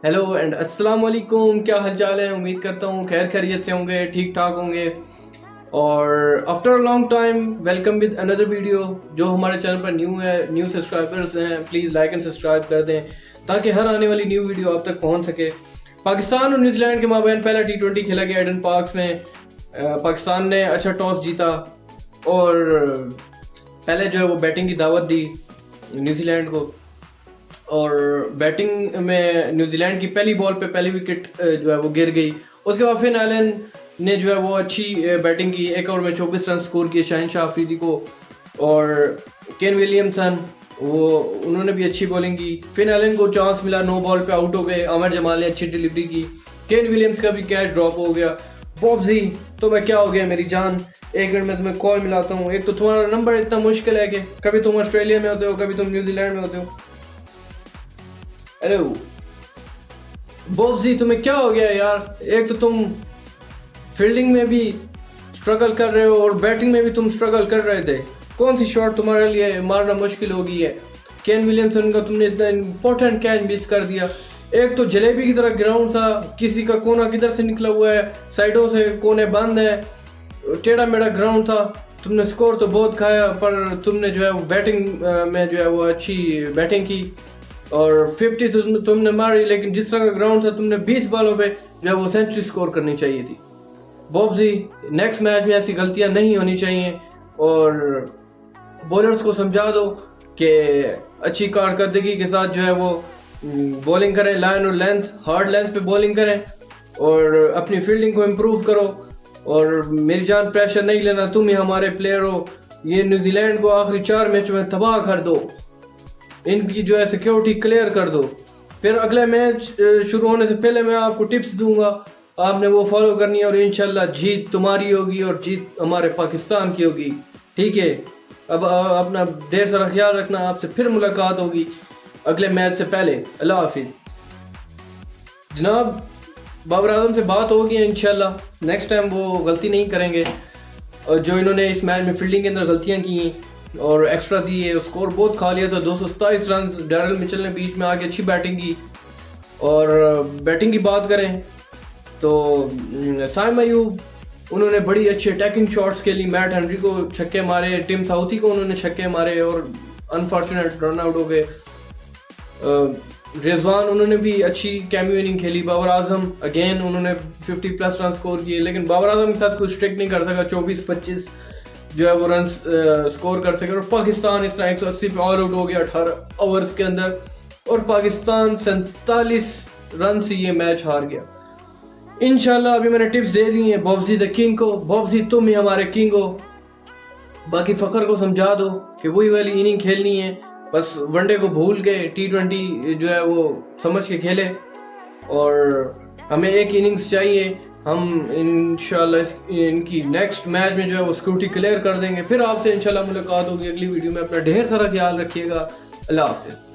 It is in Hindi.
हेलो एंड अस्सलाम वालेकुम। क्या हाल चाल है? उम्मीद करता हूँ खैर खैरियत से होंगे, ठीक ठाक होंगे। और after a long time welcome with another video. जो हमारे चैनल पर न्यू है, न्यू सब्सक्राइबर्स हैं, प्लीज़ लाइक एंड सब्सक्रराइब कर दें ताकि हर आने वाली न्यू वीडियो आप तक पहुँच सके। पाकिस्तान और न्यूजीलैंड के माबैन पहला T20 खेला गया एडन पार्क्स में। पाकिस्तान ने अच्छा टॉस जीता और पहले जो है वो बैटिंग की दावत दी न्यूजीलैंड को। और बैटिंग में न्यूजीलैंड की पहली बॉल पे पहली विकेट जो है वो गिर गई। उसके बाद फिन एलन ने जो है वो अच्छी बैटिंग की, एक ओवर में 24 रन स्कोर किए शाहिनशाह अफरीदी को। और केन विलियमसन उन्होंने भी अच्छी बॉलिंग की। फिन एलन को चांस मिला, 9 बॉल पे आउट हो गए। आमिर जमाल ने अच्छी डिलीवरी की। केन विलियम्स का भी कैच ड्रॉप हो गया। बॉब्जी तो मैं क्या हो गया मेरी जान, 1 मिनट में तुम्हें कॉल मिलाता हूँ। एक तो तुम्हारा नंबर इतना मुश्किल है कि कभी तुम ऑस्ट्रेलिया में होते हो, कभी तुम न्यूजीलैंड में होते हो। हेलो बॉब्जी, तुम्हें क्या हो गया यार? एक तो तुम फील्डिंग में भी स्ट्रगल कर रहे हो और बैटिंग में भी तुम स्ट्रगल कर रहे थे। कौन सी शॉट तुम्हारे लिए मारना मुश्किल हो गई है? केन विलियमसन का तुमने इतना इंपॉर्टेंट कैच मिस कर दिया। एक तो जलेबी की तरह ग्राउंड था, किसी का कोना किधर से निकला हुआ है, साइडों से कोने बंद है, टेढ़ा मेढ़ा ग्राउंड था। तुमने स्कोर तो बहुत खाया पर तुमने जो है वो बैटिंग में जो है वो अच्छी बैटिंग की और 50 तो तुमने मारी, लेकिन जिस तरह का ग्राउंड था तुमने 20 बॉलों पे जो है वो सेंचुरी स्कोर करनी चाहिए थी। बॉब्जी, नेक्स्ट मैच में ऐसी गलतियां नहीं होनी चाहिए और बॉलर्स को समझा दो कि अच्छी कारकर्दगी के साथ जो है वो बॉलिंग करें, लाइन और लेंथ, हार्ड लेंथ पे बॉलिंग करें और अपनी फील्डिंग को इम्प्रूव करो। और मेरी जान, प्रेशर नहीं लेना, तुम ही हमारे प्लेयर हो। ये न्यूजीलैंड को आखिरी 4 मैच में तबाह कर दो, इनकी जो है सिक्योरिटी क्लियर कर दो। फिर अगले मैच शुरू होने से पहले मैं आपको टिप्स दूंगा, आपने वो फॉलो करनी है और इंशाल्लाह जीत तुम्हारी होगी और जीत हमारे पाकिस्तान की होगी। ठीक है, अब अपना ढेर सारा ख्याल रखना। आपसे फिर मुलाकात होगी अगले मैच से पहले। अल्लाह हाफिज जनाब। बाबर आजम से बात होगी इंशाल्लाह, नेक्स्ट टाइम वो गलती नहीं करेंगे। और जो इन्होंने इस मैच में फील्डिंग के अंदर गलतियाँ की और एक्स्ट्रा दिए, स्कोर बहुत खा लिया था, 227 रन। डैरल मिचेल ने बीच में आके अच्छी बैटिंग की। और बैटिंग की बात करें तो साइम अयूब, उन्होंने बड़ी अच्छी अटैकिंग शॉट्स खेली। मैट हेनरी को छक्के मारे, टिम साउथी को उन्होंने छक्के मारे और अनफॉर्चुनेट रन आउट हो गए। रिजवान, उन्होंने भी अच्छी कैमियो इनिंग खेली। बाबर आजम अगेन उन्होंने 50+ रन स्कोर किए, लेकिन बाबर आजम के साथ कुछ स्ट्रिक नहीं कर सका। 24-25 जो है वो रन स्कोर कर सके। और पाकिस्तान इस तरह 180 पे ऑल आउट हो गया 18 ओवर्स के अंदर और पाकिस्तान 47 रन से ये मैच हार गया। इंशाल्लाह अभी मैंने टिप्स दे दी हैं बॉब्जी द किंग को। बॉब्जी, तुम ही हमारे किंग हो। बाकी फ़खर को समझा दो कि वही वाली इनिंग खेलनी है, बस वनडे को भूल के T20 जो है वो समझ के खेले। और हमें एक इनिंग्स चाहिए, हम इंशाल्लाह इनकी नेक्स्ट मैच में जो है वो सिक्योरिटी क्लियर कर देंगे। फिर आपसे इंशाल्लाह मुलाकात होगी अगली वीडियो में। अपना ढेर सारा ख्याल रखिएगा। अल्लाह हाफिज़।